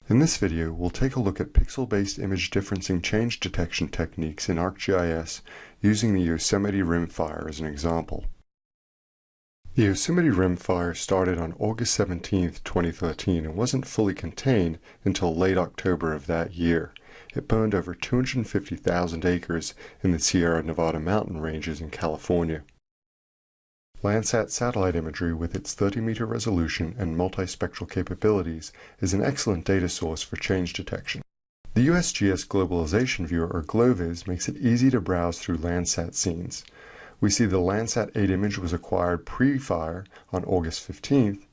In this video, we'll take a look at pixel-based image differencing change detection techniques in ArcGIS using the Yosemite rimfire as an example. The Yosemite rimfire started on August 17, 2013 and wasn't fully contained until late October of that year. It burned over 250,000 acres in the Sierra Nevada mountain ranges in California. Landsat satellite imagery with its 30-meter resolution and multispectral capabilities is an excellent data source for change detection. The USGS Globalization Viewer, or GLOVIS, makes it easy to browse through Landsat scenes. We see the Landsat 8 image was acquired pre-fire on August 15th,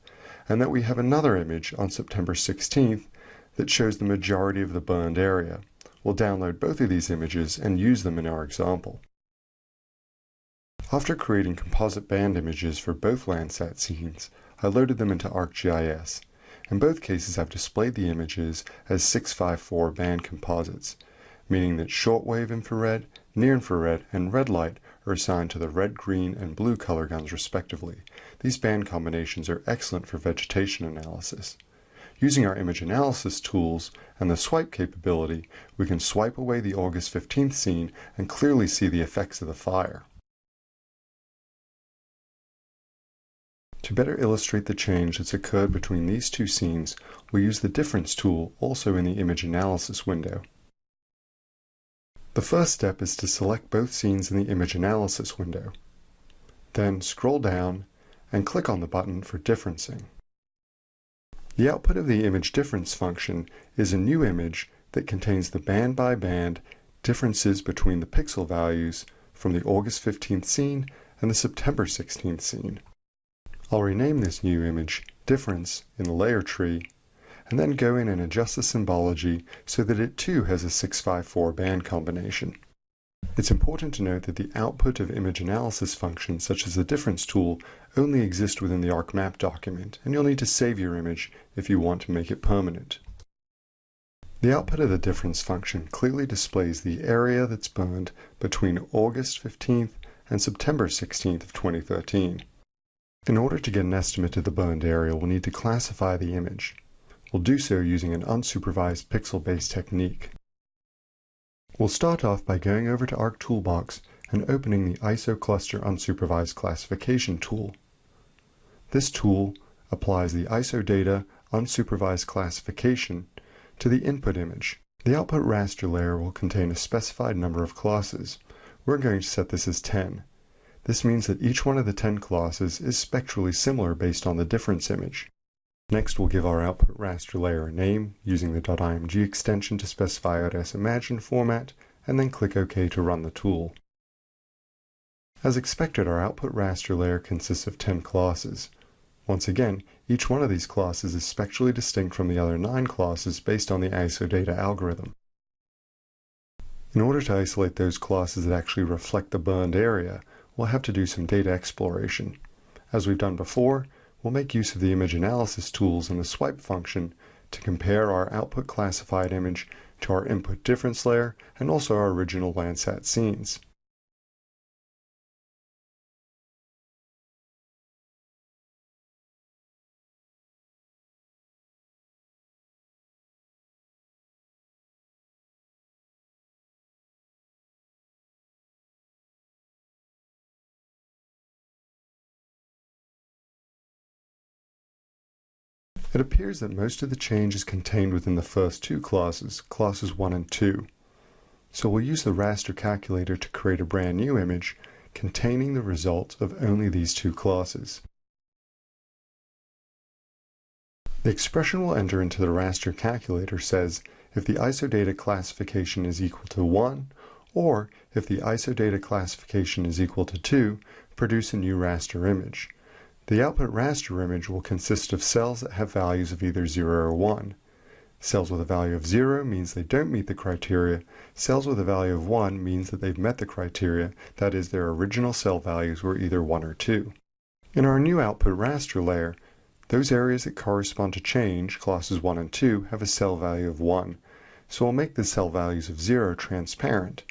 and that we have another image on September 16th that shows the majority of the burned area. We'll download both of these images and use them in our example. After creating composite band images for both Landsat scenes, I loaded them into ArcGIS. In both cases, I've displayed the images as 654 band composites, meaning that shortwave infrared, near-infrared, and red light are assigned to the red, green, and blue color guns respectively. These band combinations are excellent for vegetation analysis. Using our image analysis tools and the swipe capability, we can swipe away the August 15th scene and clearly see the effects of the fire. To better illustrate the change that's occurred between these two scenes, we'll use the Difference tool also in the Image Analysis window. The first step is to select both scenes in the Image Analysis window. Then scroll down and click on the button for Differencing. The output of the Image Difference function is a new image that contains the band-by-band differences between the pixel values from the August 15th scene and the September 16th scene. I'll rename this new image Difference in the layer tree, and then go in and adjust the symbology so that it too has a 654 band combination. It's important to note that the output of image analysis functions such as the Difference tool only exist within the ArcMap document, and you'll need to save your image if you want to make it permanent. The output of the Difference function clearly displays the area that's burned between August 15th and September 16th of 2013. In order to get an estimate of the burned area, we'll need to classify the image. We'll do so using an unsupervised pixel-based technique. We'll start off by going over to Arc Toolbox and opening the ISO Cluster Unsupervised Classification tool. This tool applies the ISO data unsupervised classification to the input image. The output raster layer will contain a specified number of classes. We're going to set this as 10. This means that each one of the 10 classes is spectrally similar based on the difference image. Next, we'll give our output raster layer a name using the .img extension to specify our SImagine format, and then click OK to run the tool. As expected, our output raster layer consists of 10 classes. Once again, each one of these classes is spectrally distinct from the other 9 classes based on the ISO data algorithm. In order to isolate those classes that actually reflect the burned area, we'll have to do some data exploration. As we've done before, we'll make use of the image analysis tools and the swipe function to compare our output classified image to our input difference layer and also our original Landsat scenes. It appears that most of the change is contained within the first two classes, classes 1 and 2. So we'll use the raster calculator to create a brand new image containing the result of only these two classes. The expression we'll enter into the raster calculator says if the ISO data classification is equal to 1, or if the ISO data classification is equal to 2, produce a new raster image. The output raster image will consist of cells that have values of either 0 or 1. Cells with a value of 0 means they don't meet the criteria. Cells with a value of 1 means that they've met the criteria, that is, their original cell values were either 1 or 2. In our new output raster layer, those areas that correspond to change, classes 1 and 2, have a cell value of 1. So we'll make the cell values of 0 transparent.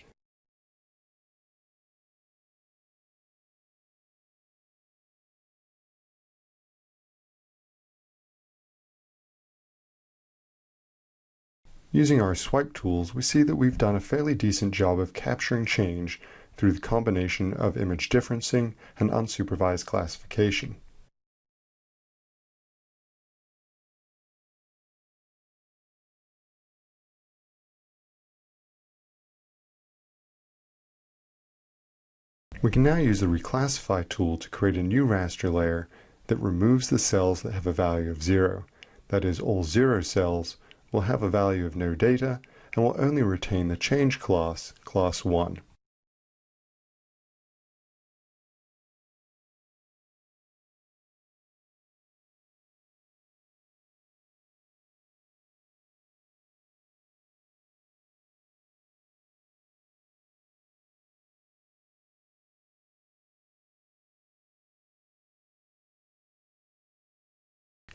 Using our swipe tools, we see that we've done a fairly decent job of capturing change through the combination of image differencing and unsupervised classification. We can now use the Reclassify tool to create a new raster layer that removes the cells that have a value of 0. That is, all 0 cells will have a value of no data and will only retain the change class, class 1.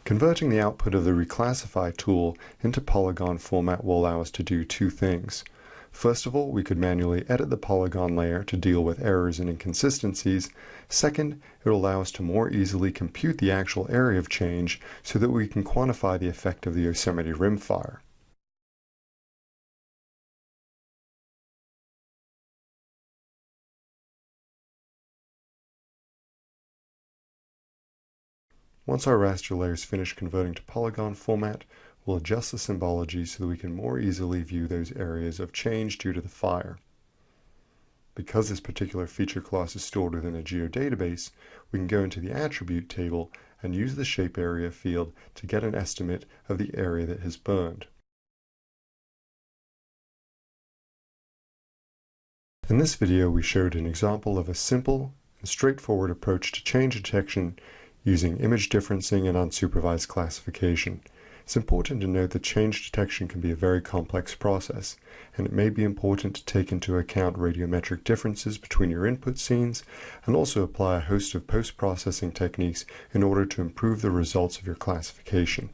Converting the output of the Reclassify tool into polygon format will allow us to do two things. First of all, we could manually edit the polygon layer to deal with errors and inconsistencies. Second, it will allow us to more easily compute the actual area of change so that we can quantify the effect of the Yosemite rimfire. Once our raster layer is finished converting to polygon format, we'll adjust the symbology so that we can more easily view those areas of change due to the fire. Because this particular feature class is stored within a geodatabase, we can go into the attribute table and use the shape area field to get an estimate of the area that has burned. In this video, we showed an example of a simple and straightforward approach to change detection using image differencing and unsupervised classification. It's important to note that change detection can be a very complex process, and it may be important to take into account radiometric differences between your input scenes and also apply a host of post-processing techniques in order to improve the results of your classification.